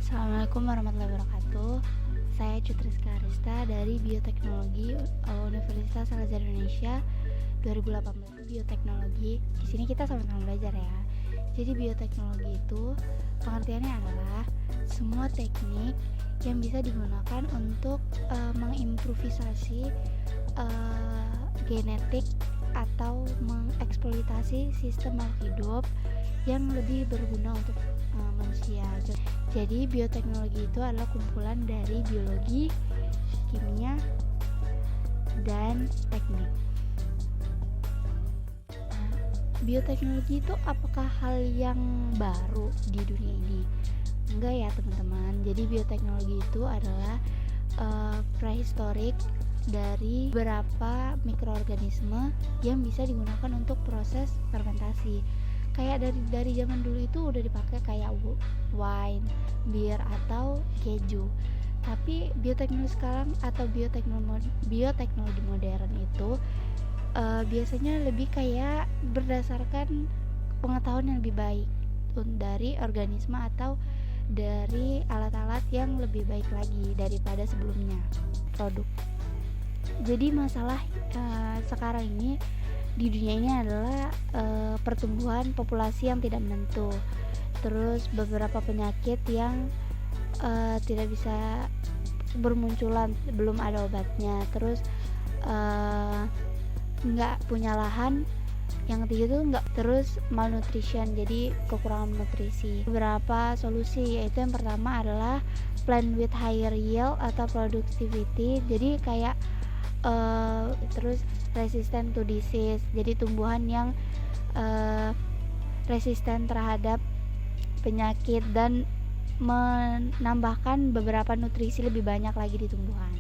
Assalamualaikum warahmatullahi wabarakatuh. Saya Cutrisca Arista dari Bioteknologi Universitas Al-Azhar Indonesia 2018. Bioteknologi. Di sini kita sama-sama belajar ya. Jadi bioteknologi itu pengertiannya adalah semua teknik yang bisa digunakan untuk mengimprovisasi genetik atau mengeksploitasi sistem makhluk hidup yang lebih berguna untuk manusia. Jadi bioteknologi itu adalah kumpulan dari biologi, kimia, dan teknik. Bioteknologi itu apakah hal yang baru di dunia ini? Enggak ya teman-teman. Jadi bioteknologi itu adalah prehistorik dari beberapa mikroorganisme yang bisa digunakan untuk proses fermentasi. Kayak dari zaman dulu itu udah dipakai kayak wine, bir atau keju. Tapi bioteknologi sekarang atau bioteknologi modern itu biasanya lebih kayak berdasarkan pengetahuan yang lebih baik dari organisme atau dari alat-alat yang lebih baik lagi daripada sebelumnya produk. Jadi masalah sekarang ini di dunia ini adalah pertumbuhan populasi yang tidak menentu, terus beberapa penyakit yang tidak bisa bermunculan, belum ada obatnya, terus nggak punya lahan, yang ketiga itu nggak, terus malnutrition, jadi kekurangan nutrisi. Beberapa solusi, yaitu yang pertama adalah plant with higher yield atau productivity, jadi kayak terus resistant to disease, jadi tumbuhan yang resisten terhadap penyakit dan menambahkan beberapa nutrisi lebih banyak lagi di tumbuhan.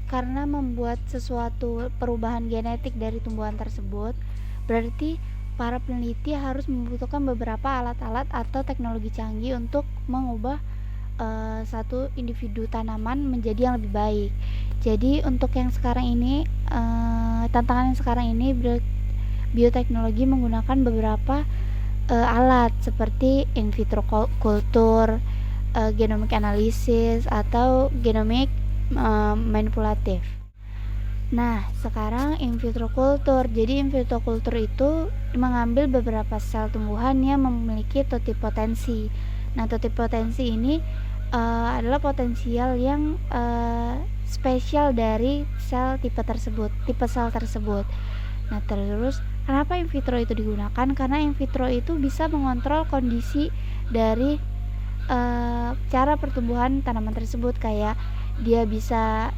Karena membuat sesuatu perubahan genetik dari tumbuhan tersebut, berarti para peneliti harus membutuhkan beberapa alat-alat atau teknologi canggih untuk mengubah satu individu tanaman menjadi yang lebih baik. Jadi untuk yang sekarang ini, tantangan yang sekarang ini, bioteknologi menggunakan beberapa alat seperti in vitro culture, genomic analysis atau genomic manipulatif. Nah, sekarang in vitro culture. Jadi in vitro culture itu mengambil beberapa sel tumbuhan yang memiliki totipotensi. Nah, totipotensi ini adalah potensial yang spesial dari tipe sel tersebut. Nah, terus kenapa in vitro itu digunakan? Karena in vitro itu bisa mengontrol kondisi dari cara pertumbuhan tanaman tersebut, kayak dia bisa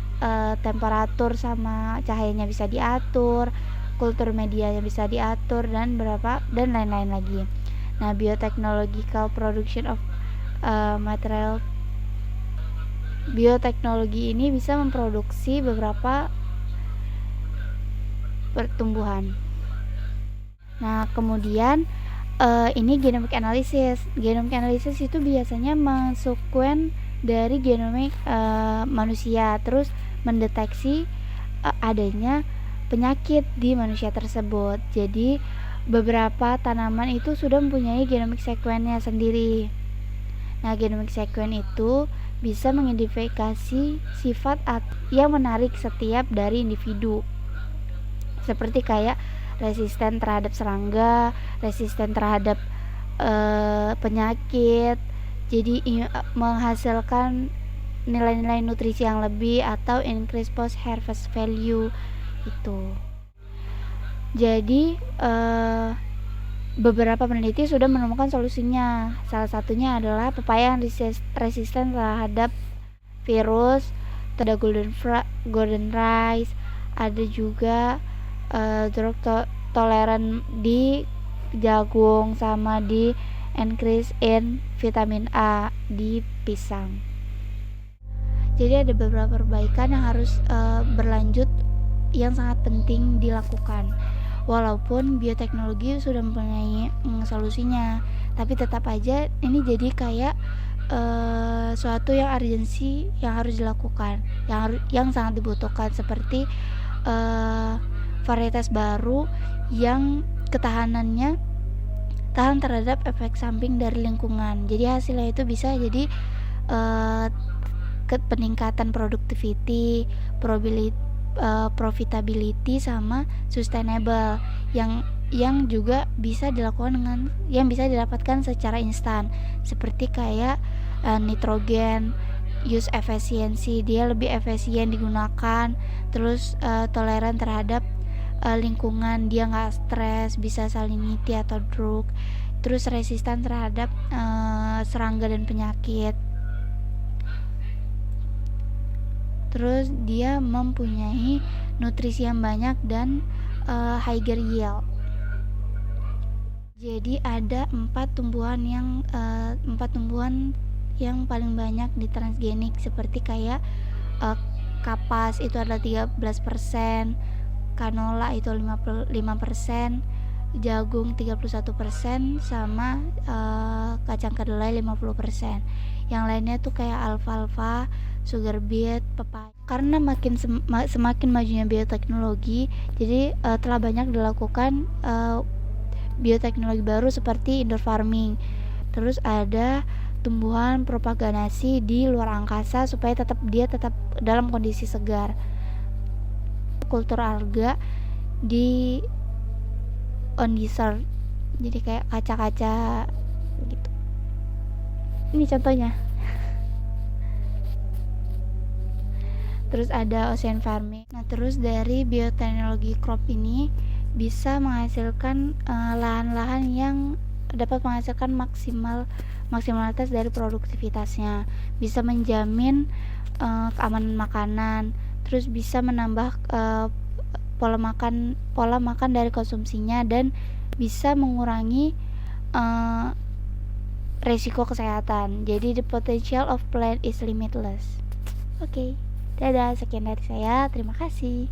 temperatur sama cahayanya bisa diatur, kultur medianya bisa diatur, dan lain-lain lagi. Nah, biotechnological production of material, bioteknologi ini bisa memproduksi beberapa pertumbuhan. Nah, kemudian ini genomic analysis. Genomic analysis itu biasanya mensekuen dari genomik manusia, terus mendeteksi adanya penyakit di manusia tersebut. Jadi beberapa tanaman itu sudah mempunyai genomic sequence-nya sendiri. Nah, genomic sequence itu bisa mengidentifikasi sifat yang menarik setiap dari individu, seperti kayak resisten terhadap serangga, resisten terhadap penyakit, jadi menghasilkan nilai-nilai nutrisi yang lebih atau increase post harvest value itu. Jadi beberapa peneliti sudah menemukan solusinya. Salah satunya adalah pepaya yang resisten terhadap virus, ada golden rice, ada juga drug tolerant di jagung, sama di increase in vitamin A di pisang. Jadi ada beberapa perbaikan yang harus berlanjut yang sangat penting dilakukan. Walaupun bioteknologi sudah mempunyai solusinya, tapi tetap aja ini jadi kayak suatu yang urgensi yang harus dilakukan, yang sangat dibutuhkan, seperti varietas baru yang ketahanannya tahan terhadap efek samping dari lingkungan. Jadi hasilnya itu bisa jadi peningkatan productivity, profitability sama sustainable yang juga bisa didapatkan secara instan, seperti kayak nitrogen use efisiensi, dia lebih efisien digunakan, terus toleran terhadap lingkungan, dia nggak stres, bisa salinity atau drug, terus resisten terhadap serangga dan penyakit, terus dia mempunyai nutrisi yang banyak dan higher yield. Jadi ada 4 tumbuhan yang paling banyak di transgenik, seperti kayak kapas itu adalah 13%, canola itu 55%, jagung 31%, sama kacang kedelai 50%. Yang lainnya tuh kayak alfalfa, sugar beet, pepaya. Karena semakin majunya bioteknologi, jadi telah banyak dilakukan bioteknologi baru seperti indoor farming. Terus ada tumbuhan propagasi di luar angkasa supaya dia tetap dalam kondisi segar. Kultur alga di on desert, jadi kayak kaca-kaca gitu. Ini contohnya. Terus ada ocean farming. Nah, terus dari bioteknologi crop ini bisa menghasilkan lahan-lahan yang dapat menghasilkan maksimalitas dari produktivitasnya, bisa menjamin keamanan makanan, terus bisa menambah pola makan dari konsumsinya, dan bisa mengurangi resiko kesehatan. Jadi the potential of plant is limitless. Oke, dadah, sekian dari saya, terima kasih.